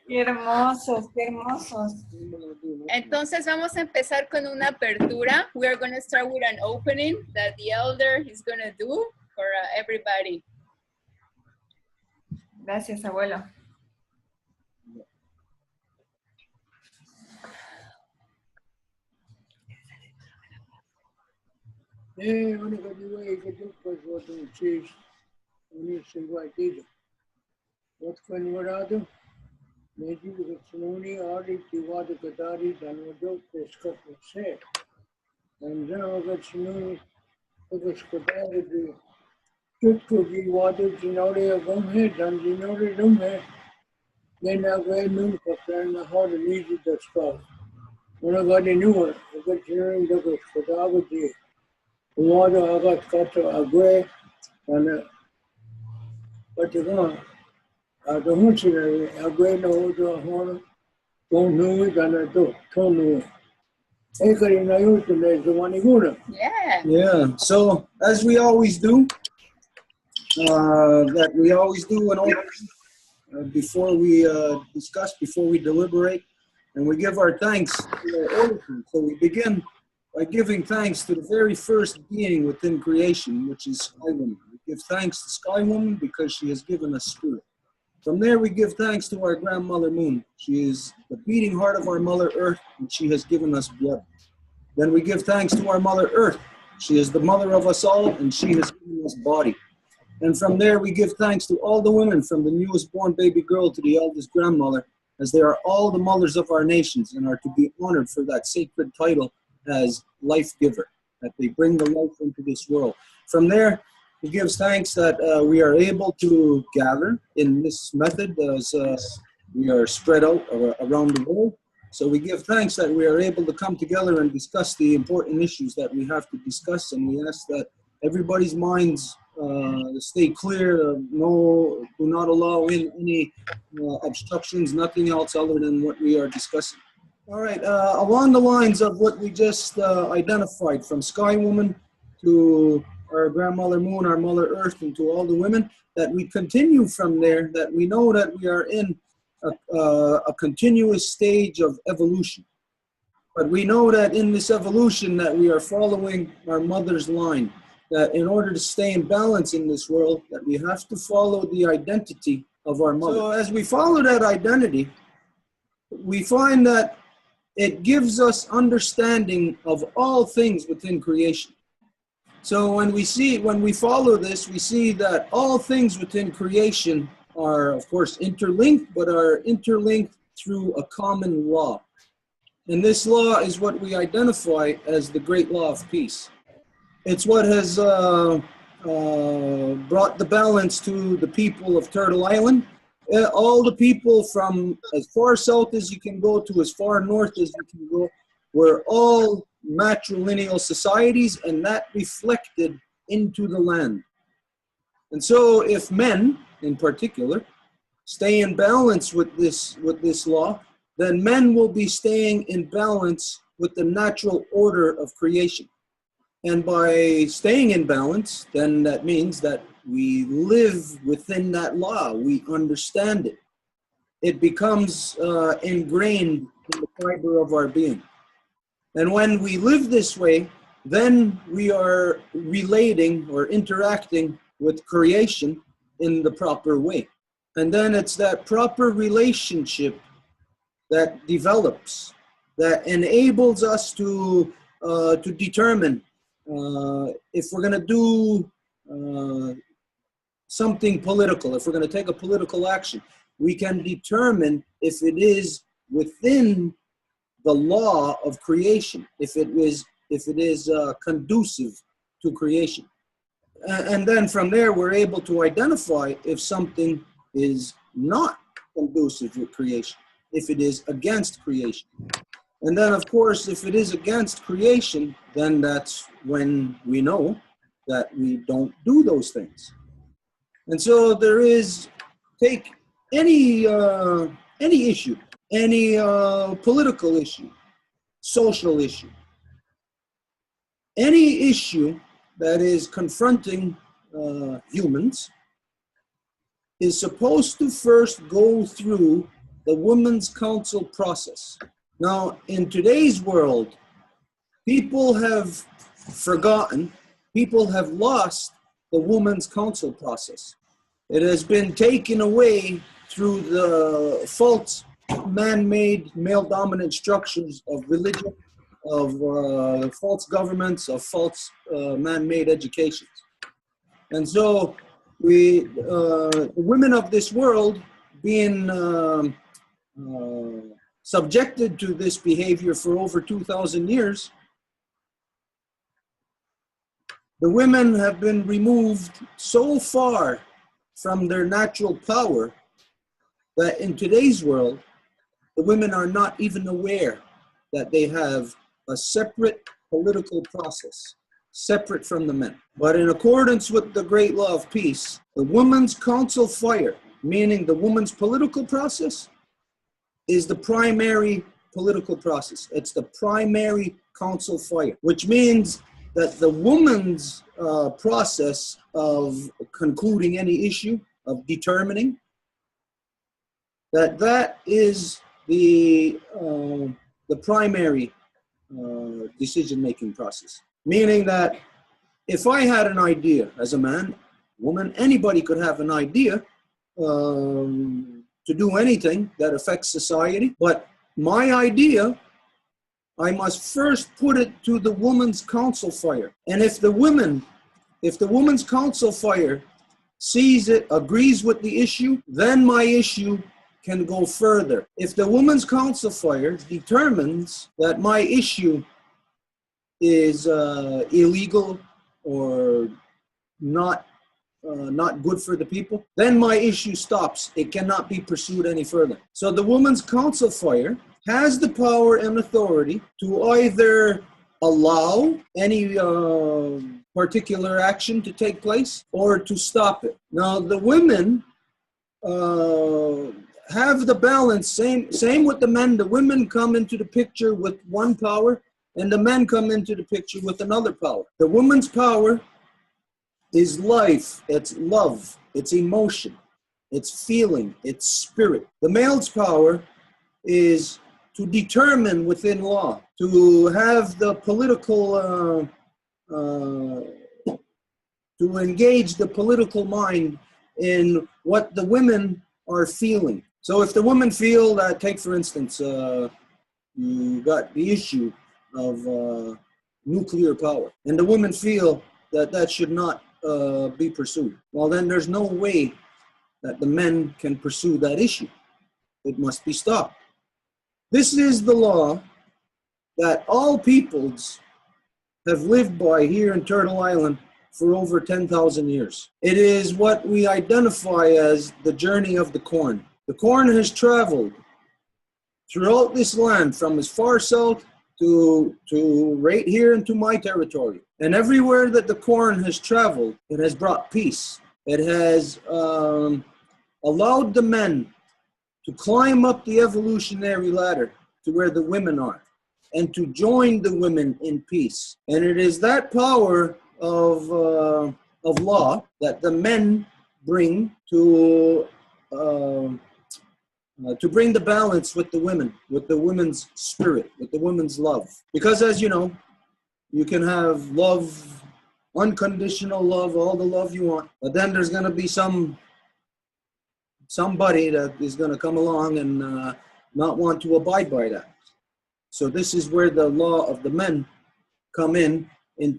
Qué hermosos, qué hermosos. Entonces vamos a empezar con una apertura. We are going to start with an opening that the elder is going to do for everybody. Gracias, abuelo. Yeah. Yeah, so as we always do, before we discuss, before we deliberate, and we give our thanks to our origin. So we begin by giving thanks to the very first being within creation, which is Sky Woman. We give thanks to Sky Woman because she has given us spirit. From there, we give thanks to our grandmother Moon. She is the beating heart of our Mother Earth, and she has given us blood. Then we give thanks to our Mother Earth. She is the mother of us all, and she has given us body. And from there, we give thanks to all the women, from the newest born baby girl to the eldest grandmother, as they are all the mothers of our nations and are to be honored for that sacred title as life giver, that they bring the life into this world. From there, he gives thanks that we are able to gather in this method as we are spread out around the world. So we give thanks that we are able to come together and discuss the important issues that we have to discuss, and we ask that everybody's minds stay clear, do not allow in any obstructions, nothing else other than what we are discussing. All right, along the lines of what we just identified, from Sky Woman to our grandmother Moon, our Mother Earth, and to all the women, that we continue from there, that we know that we are in a continuous stage of evolution. But we know that in this evolution that we are following our mother's line, that in order to stay in balance in this world, that we have to follow the identity of our mother. So as we follow that identity, we find that it gives us understanding of all things within creation. So when we follow this, we see that all things within creation are, of course, interlinked, but are interlinked through a common law. And this law is what we identify as the great law of peace. It's what has brought the balance to the people of Turtle Island. All the people from as far south as you can go to as far north as you can go were all matrilineal societies, and that reflected into the land. And so if men, in particular, stay in balance with this law, then men will be staying in balance with the natural order of creation. And by staying in balance, then that means that we live within that law. We understand it. It becomes ingrained in the fiber of our being. And when we live this way, then we are relating or interacting with creation in the proper way. And then it's that proper relationship that develops, that enables us to determine if we're going to do something political, if we're going to take a political action, we can determine if it is within the law of creation, if it is conducive to creation. And then from there, we're able to identify if something is not conducive with creation, if it is against creation. And then, of course, if it is against creation, then that's when we know that we don't do those things. And so there is, take any issue, any political issue, social issue, any issue that is confronting humans, is supposed to first go through the women's council process. Now, in today's world, people have forgotten, people have lost the women's council process. It has been taken away through the false man-made male-dominant structures of religion, of false governments, of false man-made educations. And so the women of this world being subjected to this behavior for over 2,000 years, the women have been removed so far from their natural power that in today's world, the women are not even aware that they have a separate political process, separate from the men. But in accordance with the great law of peace, the women's council fire, meaning the women's political process, is the primary political process. It's the primary council fire, which means that the woman's process of concluding any issue, of determining, that is the primary decision-making process. Meaning that if I had an idea as a man, woman, anybody could have an idea to do anything that affects society, but my idea, I must first put it to the woman's council fire. And if the woman's council fire sees it, agrees with the issue, then my issue can go further. If the woman's council fire determines that my issue is illegal or not good for the people, then my issue stops. It cannot be pursued any further. So the woman's council fire has the power and authority to either allow any particular action to take place or to stop it. Now the women have the balance, same with the men. The women come into the picture with one power and the men come into the picture with another power. The woman's power is life, it's love, it's emotion, it's feeling, it's spirit. The male's power is to determine within law, to have the political, to engage the political mind in what the women are feeling. So if the women feel that, take for instance, you got the issue of nuclear power, and the women feel that that should not be pursued, well then there's no way that the men can pursue that issue. It must be stopped. This is the law that all peoples have lived by here in Turtle Island for over 10,000 years. It is what we identify as the journey of the corn. The corn has traveled throughout this land from as far south to right here into my territory. And everywhere that the corn has traveled, it has brought peace. It has allowed the men to climb up the evolutionary ladder to where the women are and to join the women in peace. And it is that power of law that the men bring to bring the balance with the women, with the women's spirit, with the women's love. Because as you know, you can have love, unconditional love, all the love you want, but then there's going to be somebody that is going to come along and not want to abide by that. So this is where the law of the men come in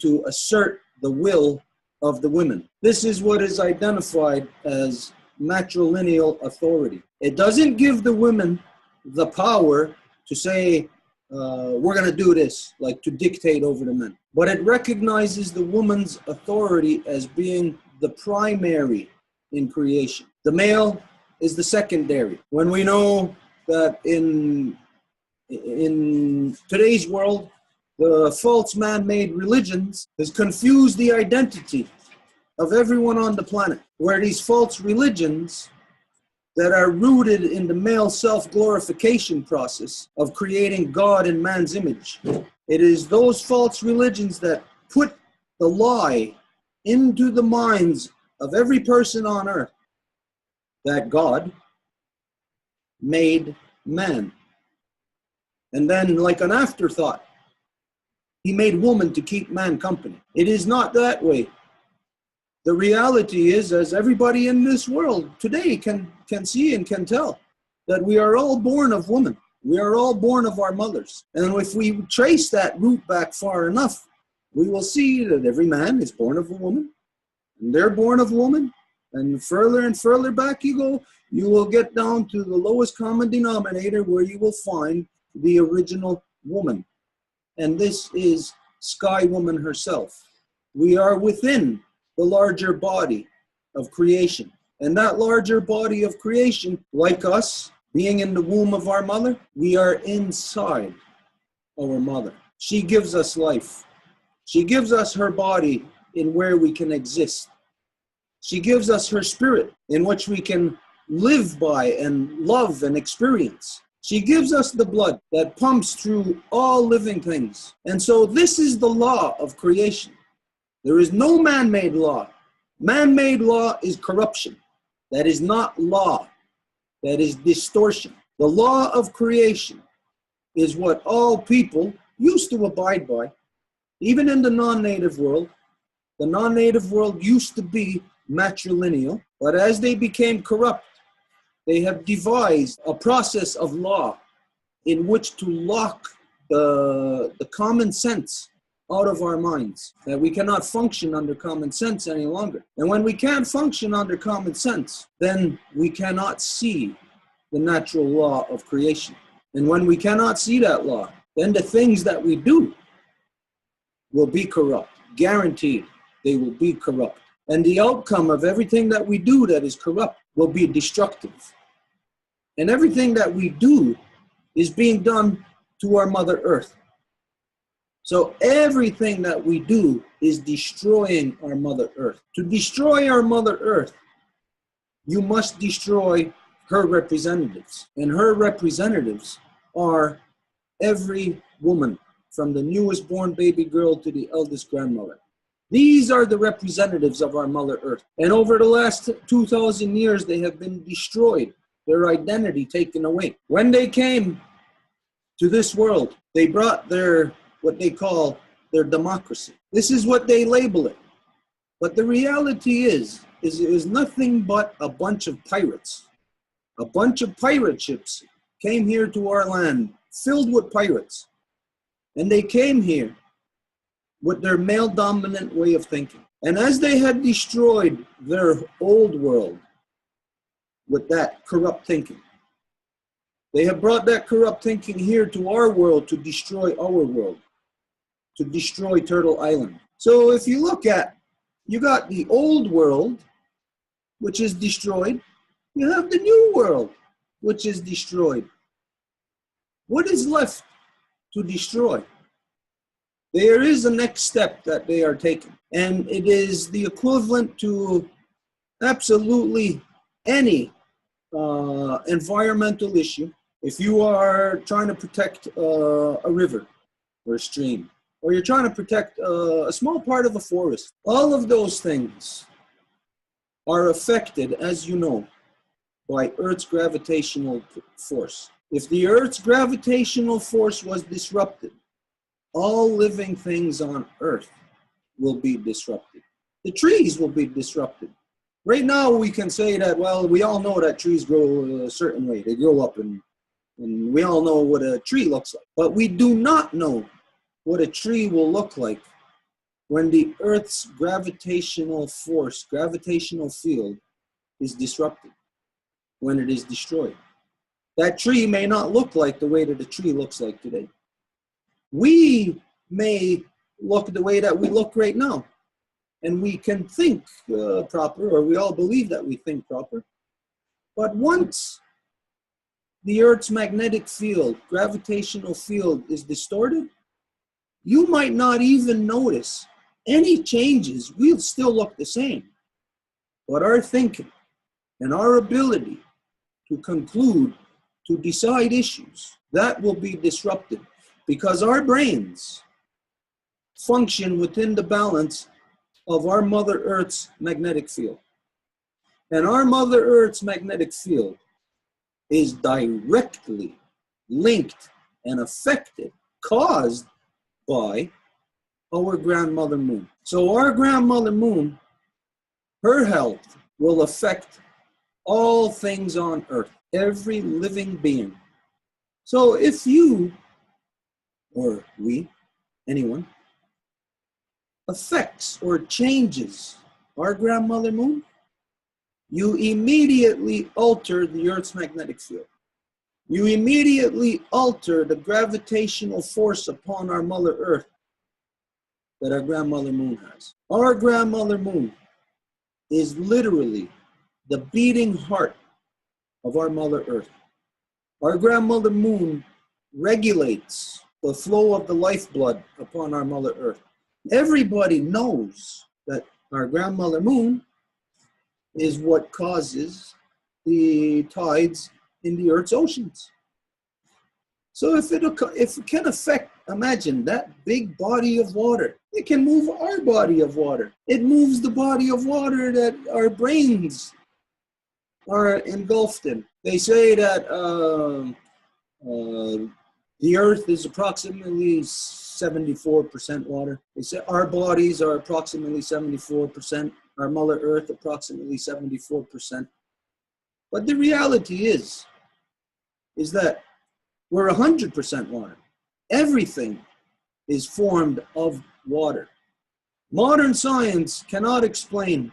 to assert the will of the women. This is what is identified as matrilineal authority. It doesn't give the women the power to say, we're going to do this, like to dictate over the men. But it recognizes the woman's authority as being the primary in creation. The male is the secondary. When we know that in today's world, the false man-made religions has confused the identity of everyone on the planet, where these false religions that are rooted in the male self-glorification process of creating God in man's image. It is those false religions that put the lie into the minds of every person on earth that God made man. And then, like an afterthought, he made woman to keep man company. It is not that way. The reality is, as everybody in this world today can see and can tell, that we are all born of woman. We are all born of our mothers. And if we trace that root back far enough, we will see that every man is born of a woman, and they're born of woman. And further back you go, you will get down to the lowest common denominator, where you will find the original woman. And this is Sky Woman herself. We are within the larger body of creation. And that larger body of creation, like us, being in the womb of our mother, we are inside our mother. She gives us life. She gives us her body in where we can exist. She gives us her spirit in which we can live by and love and experience. She gives us the blood that pumps through all living things. And so this is the law of creation. There is no man-made law. Man-made law is corruption. That is not law. That is distortion. The law of creation is what all people used to abide by. Even in the non-native world, the non-native world used to be matrilineal, but as they became corrupt, they have devised a process of law in which to lock the common sense out of our minds, that we cannot function under common sense any longer. And when we can't function under common sense, then we cannot see the natural law of creation. And when we cannot see that law, then the things that we do will be corrupt. Guaranteed, they will be corrupt. And the outcome of everything that we do that is corrupt will be destructive. And everything that we do is being done to our Mother Earth. So everything that we do is destroying our Mother Earth. To destroy our Mother Earth, you must destroy her representatives. And her representatives are every woman, from the newest born baby girl to the eldest grandmother. These are the representatives of our Mother Earth. And over the last 2,000 years, they have been destroyed, their identity taken away. When they came to this world, they brought their, what they call their democracy. This is what they label it. But the reality is it is nothing but a bunch of pirates. A bunch of pirate ships came here to our land, filled with pirates. And they came here with their male-dominant way of thinking. And as they had destroyed their old world with that corrupt thinking, they have brought that corrupt thinking here to our world to destroy our world, to destroy Turtle Island. So if you look at, you got the old world, which is destroyed. You have the new world, which is destroyed. What is left to destroy? There is a next step that they are taking, and it is the equivalent to absolutely any environmental issue. If you are trying to protect a river or a stream, or you're trying to protect a small part of a forest, all of those things are affected, as you know, by Earth's gravitational force. If the Earth's gravitational force was disrupted, all living things on Earth will be disrupted. The trees will be disrupted. Right now we can say that, well, we all know that trees grow a certain way. They grow up and we all know what a tree looks like. But we do not know what a tree will look like when the Earth's gravitational force, gravitational field is disrupted, when it is destroyed. That tree may not look like the way that a tree looks like today. We may look the way that we look right now, and we can think proper, or we all believe that we think proper. But once the Earth's magnetic field, gravitational field is distorted, you might not even notice any changes. We'll still look the same. But our thinking and our ability to conclude, to decide issues, that will be disrupted. Because our brains function within the balance of our Mother Earth's magnetic field. And our Mother Earth's magnetic field is directly linked and affected, caused by our grandmother moon. So our grandmother moon, her health will affect all things on earth, every living being. So if you, or we, anyone, affects or changes our grandmother moon, you immediately alter the Earth's magnetic field. You immediately alter the gravitational force upon our Mother Earth that our grandmother moon has. Our grandmother moon is literally the beating heart of our Mother Earth. Our grandmother moon regulates the flow of the lifeblood upon our Mother Earth. Everybody knows that our grandmother moon is what causes the tides in the Earth's oceans. So if it can affect, imagine that big body of water, it can move our body of water. It moves the body of water that our brains are engulfed in. They say that the Earth is approximately 74% water. They say our bodies are approximately 74%. Our Mother Earth approximately 74%. But the reality is that we're 100% water. Everything is formed of water. Modern science cannot explain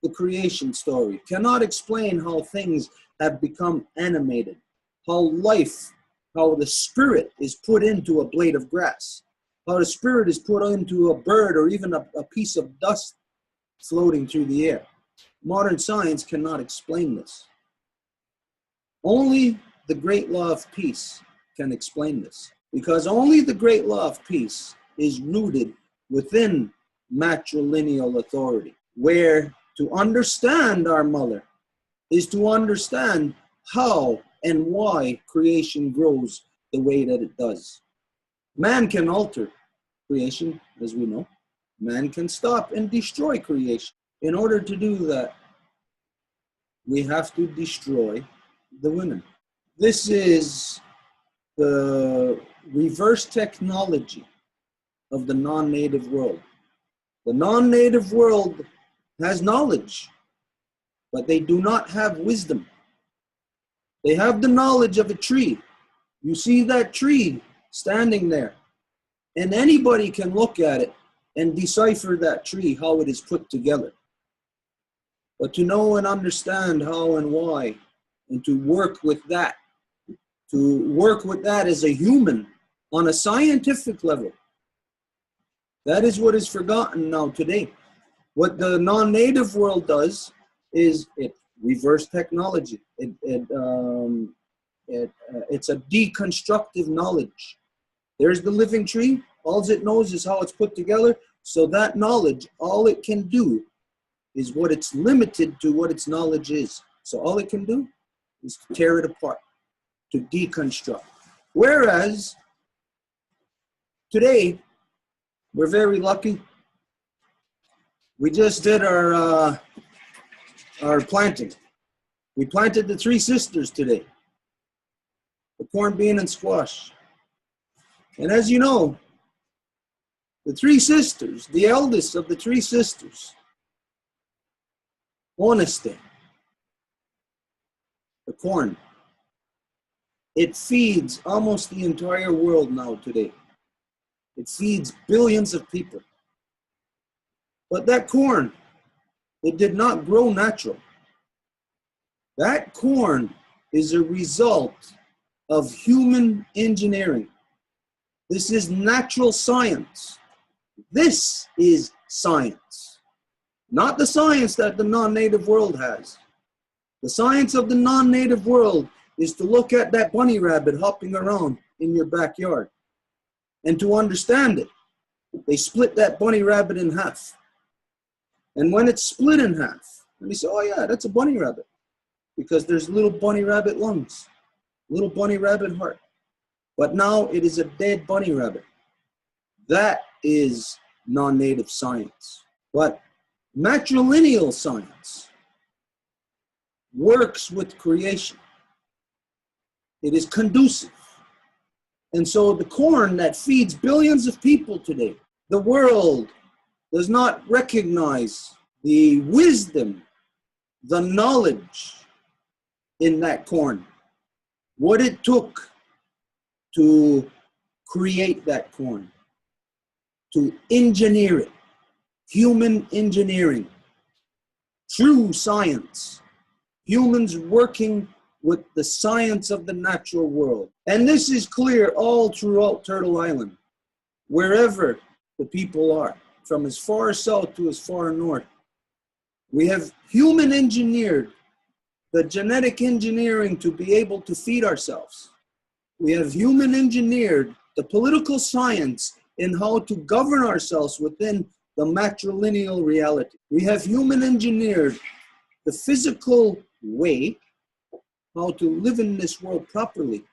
the creation story, cannot explain how things have become animated, how the spirit is put into a blade of grass, how the spirit is put into a bird or even a piece of dust floating through the air. Modern science cannot explain this. Only the great law of peace can explain this, because only the great law of peace is rooted within matrilineal authority, where to understand our mother is to understand how and why creation grows the way that it does. Man can alter creation, as we know. Man can stop and destroy creation. In order to do that, we have to destroy the women. This is the reverse technology of the non-native world. The non-native world has knowledge, but they do not have wisdom. They have the knowledge of a tree. You see that tree standing there, and anybody can look at it and decipher that tree, how it is put together. But to know and understand how and why, and to work with that as a human on a scientific level, that is what is forgotten now today. What the non-native world does is it reverse technology. It's a deconstructive knowledge. There's the living tree. All it knows is how it's put together. So that knowledge, all it can do is what it's limited to, what its knowledge is. So all it can do is to tear it apart, to deconstruct. Whereas today, we're very lucky. We just did our planting. We planted the three sisters today, the corn, bean, and squash. And as you know, the three sisters, the eldest of the three sisters, Honesty, the corn, it feeds almost the entire world now today. It feeds billions of people. But that corn, it did not grow natural. That corn is a result of human engineering. This is natural science. This is science. Not the science that the non-native world has. The science of the non-native world is to look at that bunny rabbit hopping around in your backyard. And to understand it, they split that bunny rabbit in half. And when it's split in half, and they say, oh yeah, that's a bunny rabbit. Because there's little bunny rabbit lungs, little bunny rabbit heart. But now it is a dead bunny rabbit. That is non-native science. But matrilineal science works with creation. It is conducive. And so the corn that feeds billions of people today, the world does not recognize the wisdom, the knowledge in that corn, what it took to create that corn, to engineer it, human engineering, true science, humans working with the science of the natural world. And this is clear all throughout Turtle Island, wherever the people are, from as far south to as far north. We have human engineered the genetic engineering to be able to feed ourselves. We have human engineered the political science in how to govern ourselves within the matrilineal reality. We have human engineered the physical way how to live in this world properly,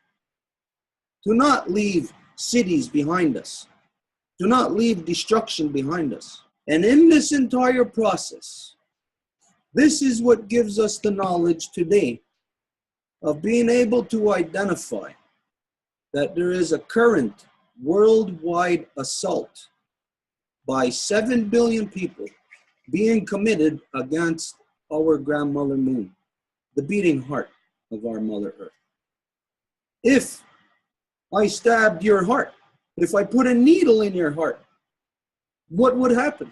to not leave cities behind us, to not leave destruction behind us. And in this entire process, this is what gives us the knowledge today of being able to identify that there is a current worldwide assault by 7 billion people being committed against our grandmother moon, the beating heart of our Mother Earth. If I stabbed your heart, if I put a needle in your heart, what would happen?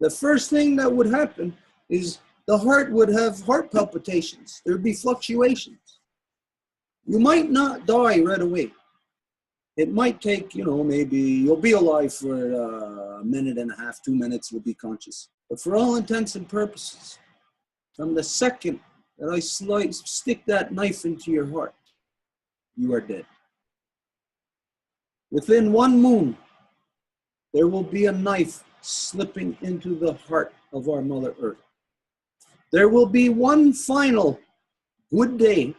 The first thing that would happen is the heart would have heart palpitations. There'd be fluctuations. You might not die right away. It might take, maybe you'll be alive for a minute and a half, 2 minutes, you'll be conscious. But for all intents and purposes, from the second that I stick that knife into your heart, you are dead. Within 1 moon, there will be a knife slipping into the heart of our Mother Earth. There will be one final good day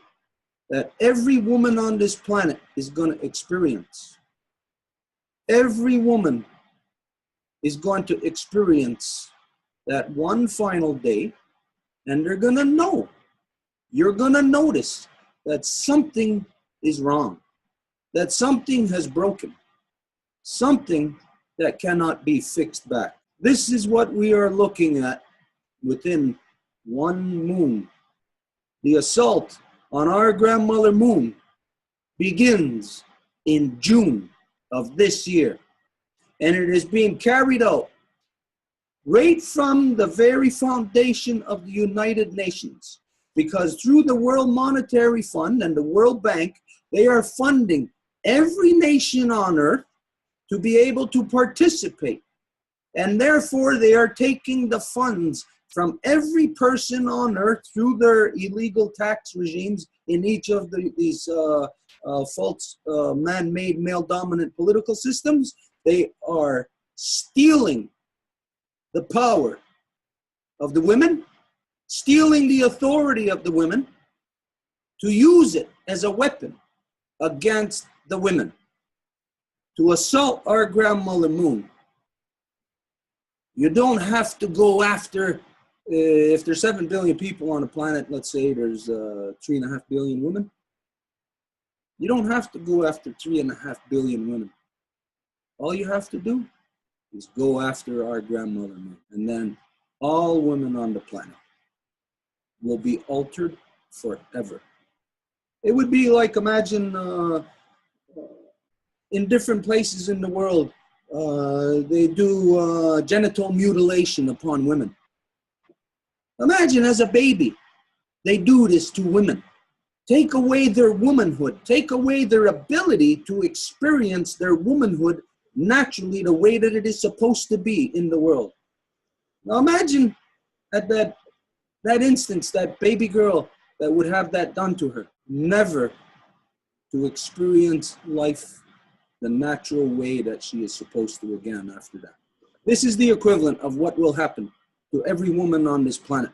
that every woman on this planet is going to experience. Every woman is going to experience that one final day, and they're going to know. You're going to notice that something is wrong, that something has broken, something that cannot be fixed back. This is what we are looking at within 1 moon. The assault on our grandmother moon begins in June of this year, and it is being carried out right from the very foundation of the United Nations, because through the World Monetary Fund and the World Bank, they are funding every nation on earth to be able to participate. And therefore, they are taking the funds from every person on earth through their illegal tax regimes in each of these false man-made male-dominant political systems. They are stealing the power of the women, stealing the authority of the women to use it as a weapon against the women, to assault our grandmother moon. You don't have to go after, if there's 7 billion people on the planet, let's say there's 3.5 billion women. You don't have to go after 3.5 billion women. All you have to do is go after our grandmother moon, and then all women on the planet will be altered forever. It would be like, imagine in different places in the world, they do genital mutilation upon women. Imagine as a baby, they do this to women. Take away their womanhood, take away their ability to experience their womanhood naturally the way that it is supposed to be in the world. Now imagine at that instance, that baby girl that would have that done to her, never to experience life the natural way that she is supposed to again after that. This is the equivalent of what will happen to every woman on this planet.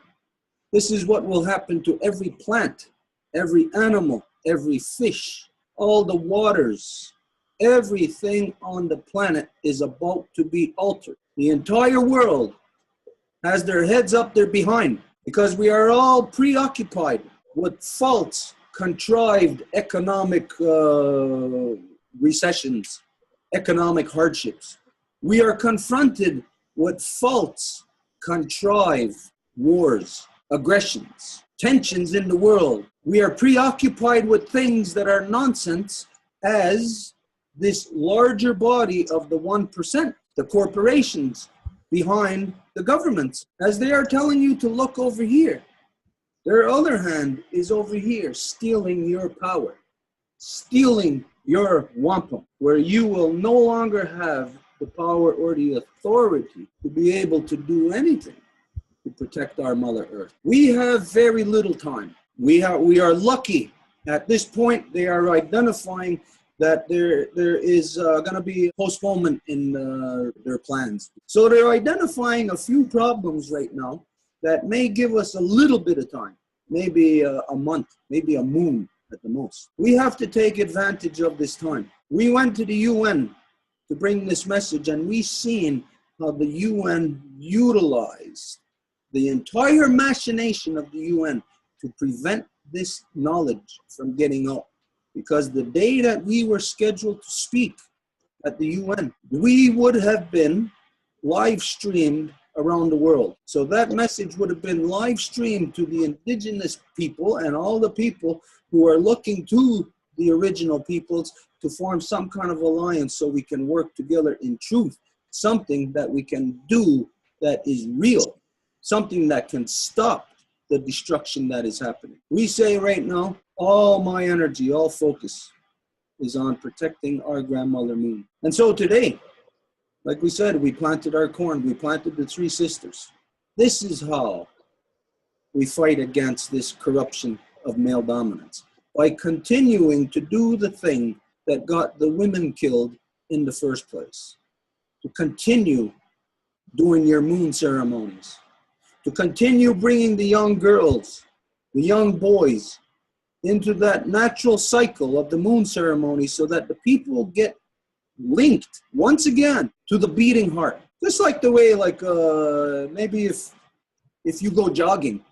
This is what will happen to every plant, every animal, every fish, all the waters. Everything on the planet is about to be altered. The entire world has their heads up their behind, because we are all preoccupied with false, contrived economic recessions, economic hardships. We are confronted with false, contrived wars, aggressions, tensions in the world. We are preoccupied with things that are nonsense as this larger body of the 1%, the corporations behind the governments, as they are telling you to look over here. Their other hand is over here, stealing your power, stealing your wampum, where you will no longer have the power or the authority to be able to do anything to protect our Mother Earth. We have very little time. We are lucky. At this point, they are identifying that there is going to be a postponement in their plans. So they're identifying a few problems right now that may give us a little bit of time, maybe a month, maybe a moon at the most. We have to take advantage of this time. We went to the UN to bring this message, and we seen how the UN utilized the entire machination of the UN to prevent this knowledge from getting out. Because the day that we were scheduled to speak at the UN, we would have been live streamed around the world. So that message would have been live streamed to the indigenous people and all the people who are looking to the original peoples to form some kind of alliance so we can work together in truth, something that we can do that is real, something that can stop the destruction that is happening. We say right now, all my energy, all focus is on protecting our grandmother moon. And so today, like we said, we planted our corn, we planted the 3 sisters. This is how we fight against this corruption of male dominance, by continuing to do the thing that got the women killed in the first place. To continue doing your moon ceremonies, to continue bringing the young girls, the young boys, into that natural cycle of the moon ceremony so that the people get linked once again to the beating heart. Just like the way, maybe if you go jogging,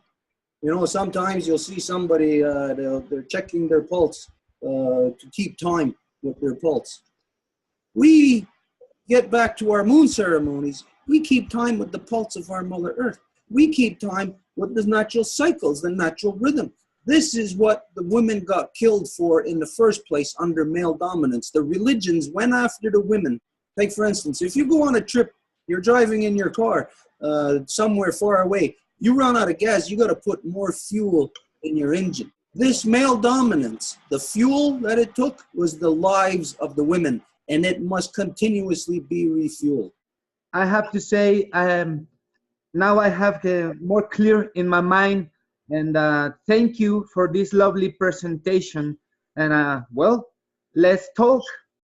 you know, sometimes you'll see somebody, they're checking their pulse to keep time with their pulse. We get back to our moon ceremonies, we keep time with the pulse of our Mother Earth. We keep time with the natural cycles, the natural rhythm. This is what the women got killed for in the first place under male dominance. The religions went after the women. Take, for instance, if you go on a trip, you're driving in your car somewhere far away, you run out of gas, you got to put more fuel in your engine. This male dominance, the fuel that it took was the lives of the women, and it must continuously be refueled. I have to say, now I have more clear in my mind, and thank you for this lovely presentation. And well, let's talk